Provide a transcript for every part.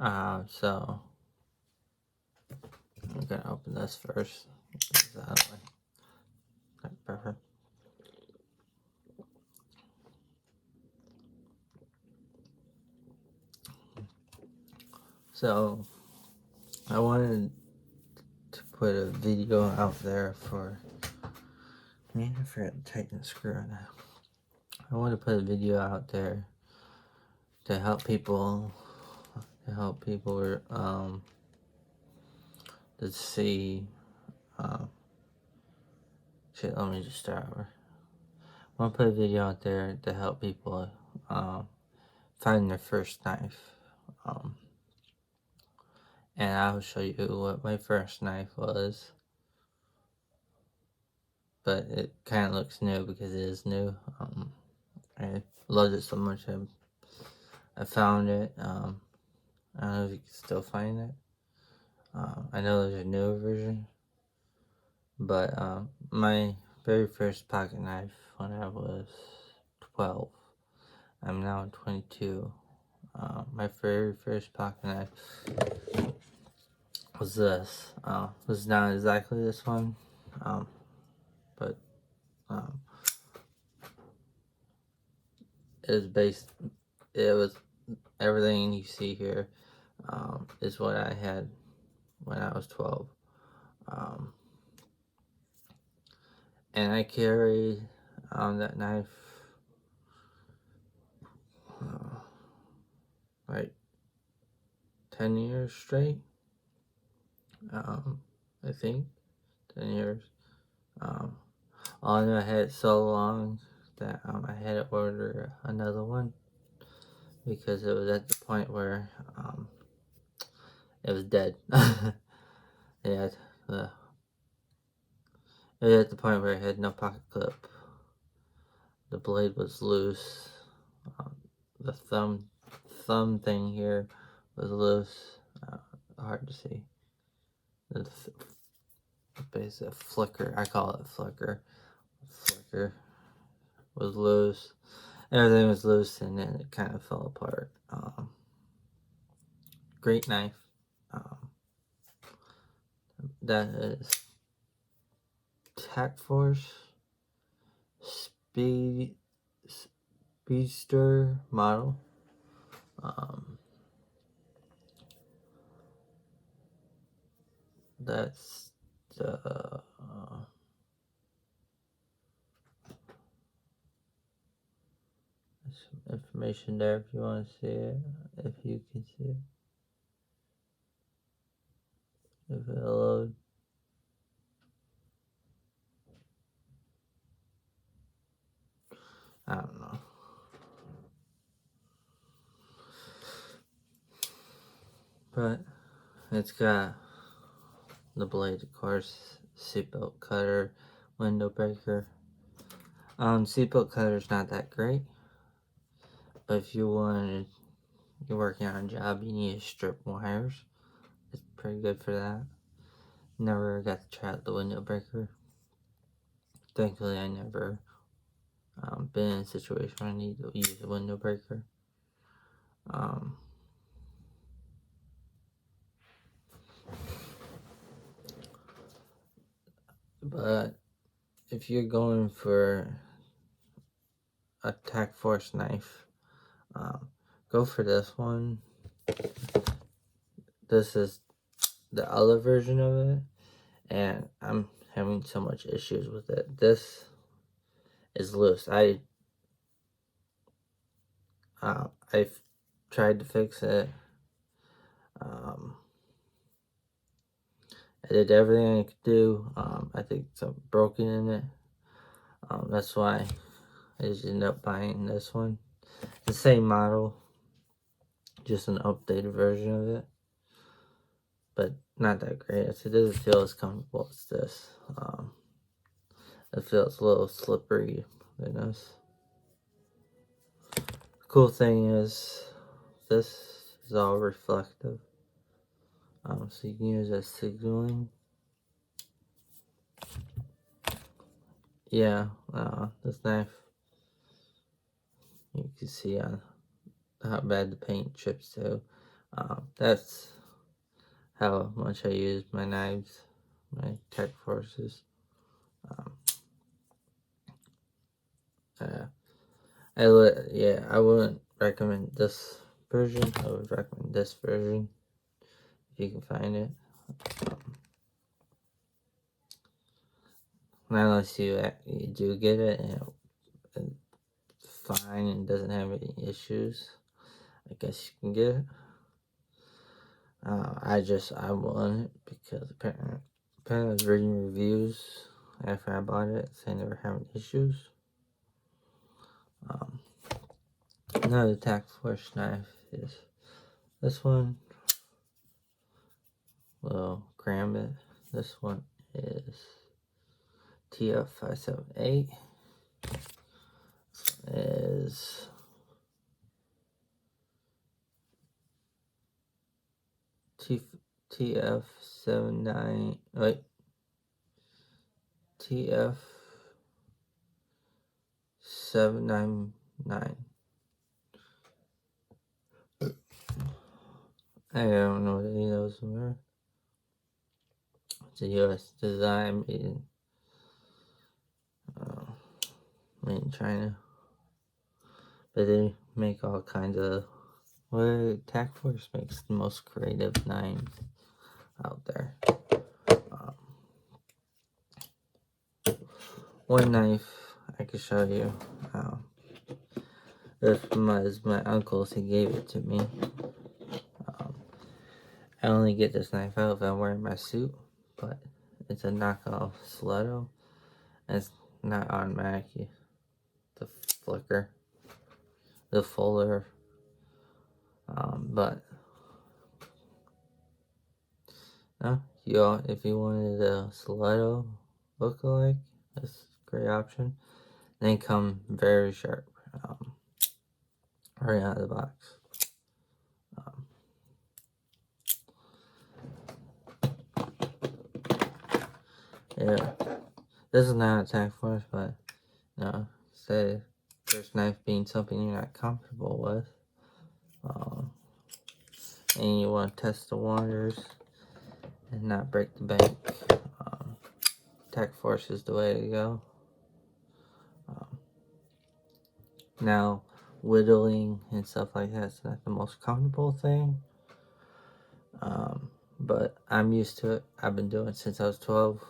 So I'm gonna open this first. Exactly. Okay, perfect. So I wanted to put a video out there for. Man, I forgot to tighten the screw on that. I want to put a video out there to help people. To see. Shit, let me just start over. I want to put a video out there to help people find their first knife. And I'll show you what my first knife was. But it kind of looks new because it is new. I loved it so much I found it. I don't know if you can still find it. I know there's a newer version. But my very first pocket knife when I was 12. I'm now 22. My very first pocket knife was this. Was not exactly this one, but it was based. It was everything you see here is what I had when I was 12. And I carried that knife like 10 years straight. I think 10 years. I knew I had it so long that I had to order another one because it was at the point where it was dead. Yeah, it was at the point where it had no pocket clip. The blade was loose. The thumb thing here was loose. Hard to see. It's a flicker. I call it flicker. Flicker was loose. Everything was loose, and then it kind of fell apart. Great knife. That is Tackforce Speedster model. That's the some information there if you want to see it. If you can see it. If it'll load. I don't know. But it's got the blade, of course, seatbelt cutter, window breaker. Seatbelt cutter's not that great. But if you're working on a job, you need to strip wires. It's pretty good for that. Never got to try out the window breaker. Thankfully, I never been in a situation where I need to use a window breaker. But if you're going for a Tackforce knife, go for this one. This is the other version of it, and I'm having so much issues with it. This is loose. I've tried to fix it. I did everything I could do. I think something broken in it. That's why I just ended up buying this one. The same model, just an updated version of it. But not that great. It doesn't feel as comfortable as this. It feels a little slippery than this. The cool thing is this is all reflective. So you can use as signaling. Yeah, this knife, you can see how bad the paint chips too. That's how much I use my knives, my Tech Forces. Um, I wouldn't recommend this version. I would recommend this version if you can find it. Um, Unless you do get it and it's fine and doesn't have any issues, I guess you can get it. I want it because apparently I was reading reviews after I bought it saying they were having issues. Another Tac Force knife is this one. Little Karambit. This one is TF578. This one is TF79. Wait. TF799. I don't know what any of those were. It's a US design made in China. But they make all kinds of. Well, Tac Force makes the most creative knives out there. One knife I could show you. This was my uncle's. He gave it to me. I only get this knife out if I'm wearing my suit, but it's a knockoff stiletto. And it's not automatic. The flicker, the fuller. But if you wanted a stiletto look-alike, that's a great option. They come very sharp, right out of the box. Yeah, this is not a Tac Force, but say first knife being something you're not comfortable with, and you want to test the waters and not break the bank. Tac Force is the way to go. Now, whittling and stuff like that's not the most comfortable thing, but I'm used to it. I've been doing it since I was 12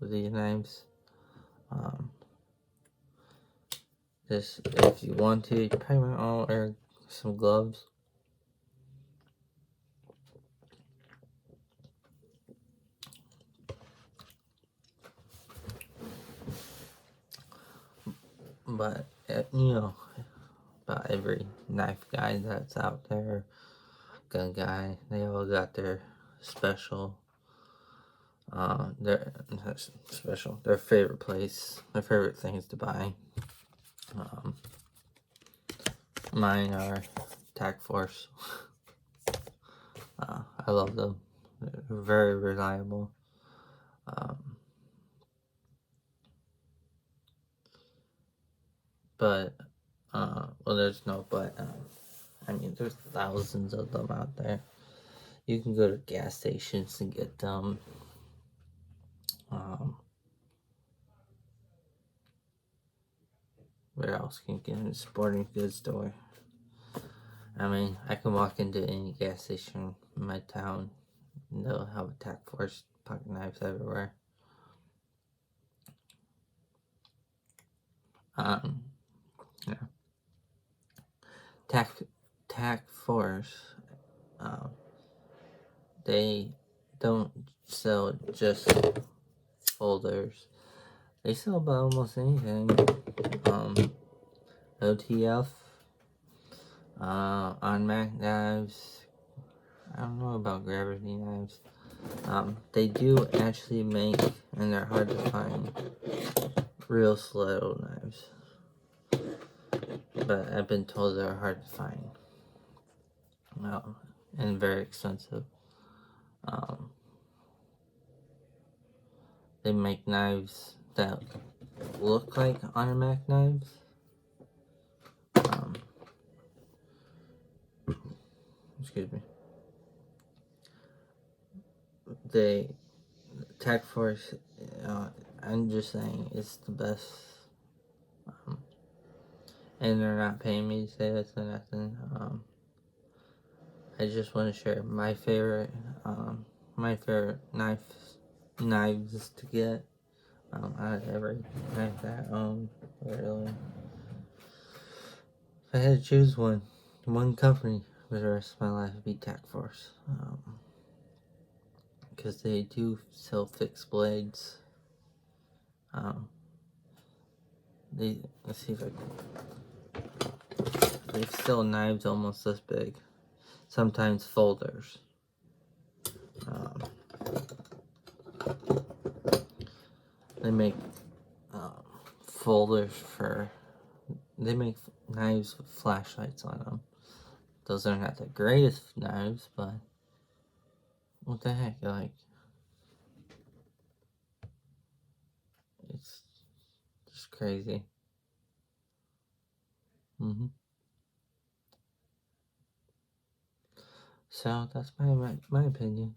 with these knives. Just if you want to, you probably might want to wear some gloves. But about every knife guy that's out there, gun guy, they all got their special, their favorite place, their favorite things to buy. Mine are Tac Force. I love them. They're very reliable. But there's no but. I mean, there's thousands of them out there. You can go to gas stations and get them. Where else can you get in a sporting goods store? I mean, I can walk into any gas station in my town and they'll have a Tac Force pocket knives everywhere. Yeah. Tac Force, they don't sell just folders. They sell about almost anything. OTF, on Mac knives. I don't know about Gravity knives. They do actually make, and they're hard to find, real stiletto knives. But I've been told they're hard to find. And very expensive. They make knives that look like Mac knives. excuse me, the Tac Force, I'm just saying, it's the best. Um, and they're not paying me to say this or nothing. I just want to share my favorite knives to get. Out of every knife that I own, literally. If I had to choose one company for the rest of my life, it'd be Tac Force. Because they do sell fixed blades. Let's see if I can. They sell knives almost this big. Sometimes folders. They make folders for. They make knives with flashlights on them. Those are not the greatest knives, but what the heck? Like, it's just crazy. So that's my opinion.